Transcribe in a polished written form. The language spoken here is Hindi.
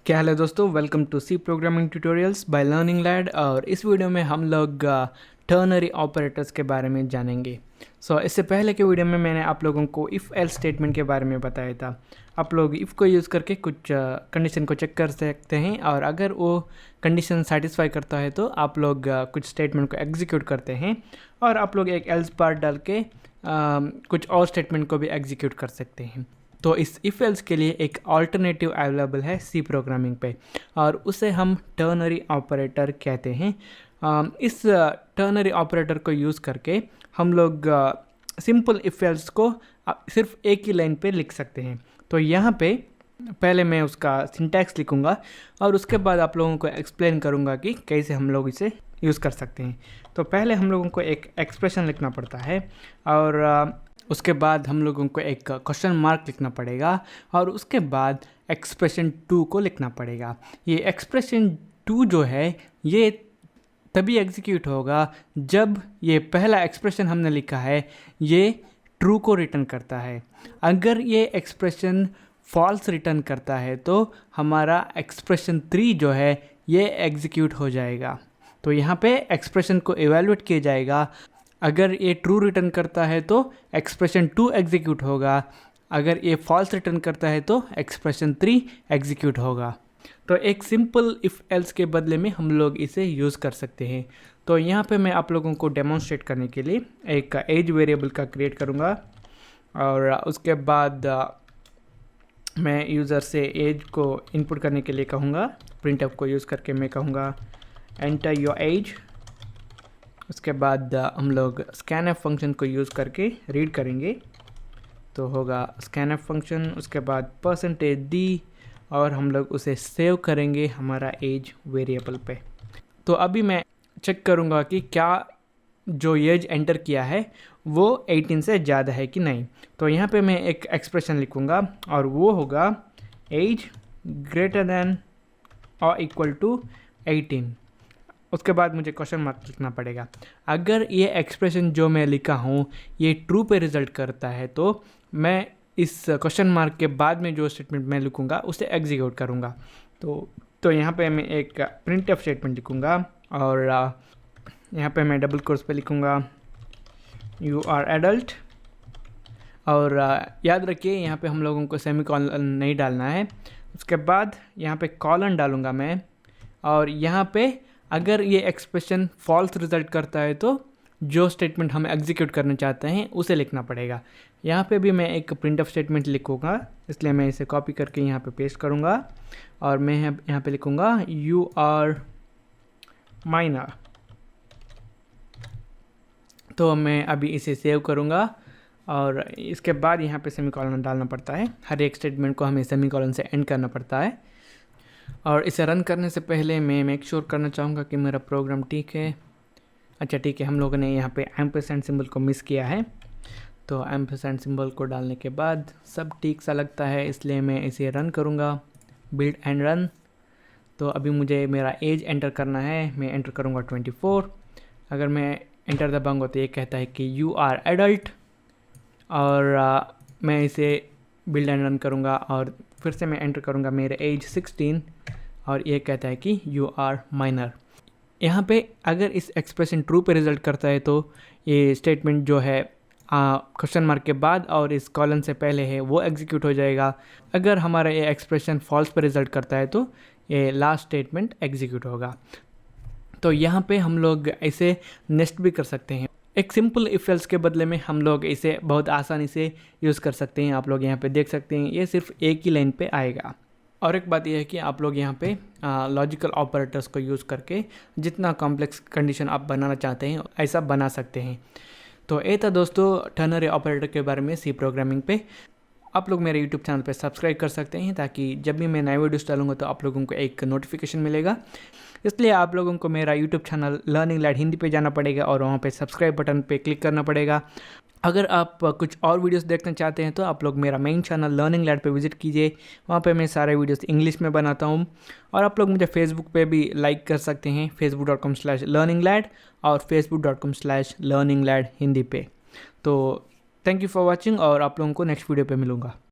क्या हाल है दोस्तों, welcome to C programming tutorials by learning lad. और इस वीडियो में हम लोग टर्नरी ऑपरेटर्स के बारे में जानेंगे। इससे पहले के वीडियो में मैंने आप लोगों को इफ़ एल्स स्टेटमेंट के बारे में बताया था। आप लोग इफ़ को यूज़ करके कुछ कंडीशन को चेक कर सकते हैं और अगर वो कंडीशन सेटिस्फाई करता है तो आप लोग कुछ स्टेटमेंट को एग्जीक्यूट करते हैं और आप लोग एक एल्स पार्ट डाल के कुछ और स्टेटमेंट को भी एग्जीक्यूट कर सकते हैं। तो इस इफ एल्स के लिए एक ऑल्टरनेटिव अवेलेबल है सी प्रोग्रामिंग पे और उसे हम टर्नरी ऑपरेटर कहते हैं। इस टर्नरी ऑपरेटर को यूज़ करके हम लोग सिंपल इफ एल्स को सिर्फ एक ही लाइन पे लिख सकते हैं। तो यहाँ पे पहले मैं उसका सिंटैक्स लिखूँगा और उसके बाद आप लोगों को एक्सप्लेन करूँगा कि कैसे हम लोग इसे यूज़ कर सकते हैं। तो पहले हम लोगों को एक एक्सप्रेशन लिखना पड़ता है और उसके बाद हम लोगों को एक क्वेश्चन मार्क लिखना पड़ेगा और उसके बाद एक्सप्रेशन 2 को लिखना पड़ेगा। ये एक्सप्रेशन 2 जो है ये तभी एग्जीक्यूट होगा जब ये पहला एक्सप्रेशन हमने लिखा है ये ट्रू को रिटर्न करता है। अगर ये एक्सप्रेशन फॉल्स रिटर्न करता है तो हमारा एक्सप्रेशन 3 जो है ये एग्जीक्यूट हो जाएगा। तो यहाँ पे एक्सप्रेशन को इवैल्यूएट किया जाएगा। अगर ये ट्रू रिटर्न करता है तो एक्सप्रेशन 2 एग्जीक्यूट होगा, अगर ये फॉल्स रिटर्न करता है तो एक्सप्रेशन 3 एग्जीक्यूट होगा। तो एक सिंपल इफ़ एल्स के बदले में हम लोग इसे यूज़ कर सकते हैं। तो यहाँ पे मैं आप लोगों को डेमोन्स्ट्रेट करने के लिए एक एज वेरिएबल का क्रिएट करूँगा और उसके बाद मैं यूज़र से एज को इनपुट करने के लिए कहूँगा। प्रिंटफ को यूज़ करके मैं कहूँगा एंटर योर एज। उसके बाद हम लोग स्कैनएफ फंक्शन को यूज़ करके रीड करेंगे तो होगा स्कैनएफ फंक्शन। उसके बाद %d और हम लोग उसे सेव करेंगे हमारा एज वेरिएबल पे। तो अभी मैं चेक करूँगा कि क्या जो एज एंटर किया है वो 18 से ज़्यादा है कि नहीं। तो यहाँ पे मैं एक एक्सप्रेशन लिखूँगा और वो होगा एज ग्रेटर दैन और इक्वल टू 18। उसके बाद मुझे क्वेश्चन मार्क लिखना पड़ेगा। अगर ये एक्सप्रेशन जो मैं लिखा हूँ ये ट्रू पे रिजल्ट करता है तो मैं इस क्वेश्चन मार्क के बाद में जो स्टेटमेंट मैं लिखूँगा उसे एग्जीक्यूट करूँगा। तो यहाँ पे मैं एक प्रिंटफ स्टेटमेंट लिखूँगा और यहाँ पे मैं डबल कोट्स पे लिखूँगा यू आर एडल्ट। और याद रखिए यहाँ पे हम लोगों को सेमीकोलन नहीं डालना है। उसके बाद यहाँ पे कॉलन डालूँगा मैं और यहाँ पे अगर ये एक्सप्रेशन फॉल्स रिजल्ट करता है तो जो स्टेटमेंट हम एग्जीक्यूट करना चाहते हैं उसे लिखना पड़ेगा। यहाँ पे भी मैं एक प्रिंटफ स्टेटमेंट लिखूँगा, इसलिए मैं इसे कॉपी करके यहाँ पे पेस्ट करूँगा और मैं यहाँ पे लिखूँगा यू आर माइनर। तो मैं अभी इसे सेव करूँगा और इसके बाद यहाँ पे सेमीकोलन डालना पड़ता है। हर एक स्टेटमेंट को हमें सेमीकोलन से एंड करना पड़ता है। और इसे रन करने से पहले मैं मेक श्योर करना चाहूँगा कि मेरा प्रोग्राम ठीक है। अच्छा ठीक है, हम लोगों ने यहाँ पे एम्परसैंड सिंबल को मिस किया है। तो एम्परसैंड सिंबल को डालने के बाद सब ठीक सा लगता है, इसलिए मैं इसे रन करूँगा, बिल्ड एंड रन। तो अभी मुझे मेरा एज एंटर करना है, मैं एंटर करूँगा 24। अगर मैं एंटर दबाऊँगा तो ये कहता है कि यू आर एडल्ट और मैं इसे बिल्ड एंड रन करूँगा और फिर से मैं एंटर करूँगा मेरे एज 16 और ये कहता है कि यू आर माइनर। यहाँ पे अगर इस एक्सप्रेशन ट्रू पे रिजल्ट करता है तो ये स्टेटमेंट जो है क्वेश्चन मार्क के बाद और इस कॉलन से पहले है वो एग्जीक्यूट हो जाएगा। अगर हमारा ये एक्सप्रेशन फॉल्स पे रिजल्ट करता है तो ये लास्ट स्टेटमेंट एग्जीक्यूट होगा। तो यहाँ पे हम लोग इसे नेक्स्ट भी कर सकते हैं। एक सिंपल इफ एल्स के बदले में हम लोग इसे बहुत आसानी से यूज़ कर सकते हैं। आप लोग यहाँ पे देख सकते हैं ये सिर्फ एक ही लाइन पे आएगा। और एक बात यह है कि आप लोग यहाँ पे लॉजिकल ऑपरेटर्स को यूज़ करके जितना कॉम्प्लेक्स कंडीशन आप बनाना चाहते हैं ऐसा बना सकते हैं। तो ये था दोस्तों टर्नरी ऑपरेटर के बारे में सी प्रोग्रामिंग पे। आप लोग मेरे यूट्यूब चैनल पे सब्सक्राइब कर सकते हैं ताकि जब भी मैं नए वीडियोस डालूंगा तो आप लोगों को एक नोटिफिकेशन मिलेगा। इसलिए आप लोगों को मेरा YouTube channel learning lad Hindi पे जाना पड़ेगा और वहाँ पे सब्सक्राइब बटन पे क्लिक करना पड़ेगा। अगर आप कुछ और वीडियोस देखना चाहते हैं तो आप लोग मेरा मेन चैनल लर्निंग लैड पे विजिट कीजिए, वहाँ पे मैं सारे वीडियोस इंग्लिश में बनाता हूँ। और आप लोग मुझे फेसबुक पे भी लाइक कर सकते हैं, facebook.com/learninglad और facebook.com/learninglad हिंदी पे। तो थैंक यू फॉर वॉचिंग और आप लोगों को नेक्स्ट वीडियो पे मिलूँगा।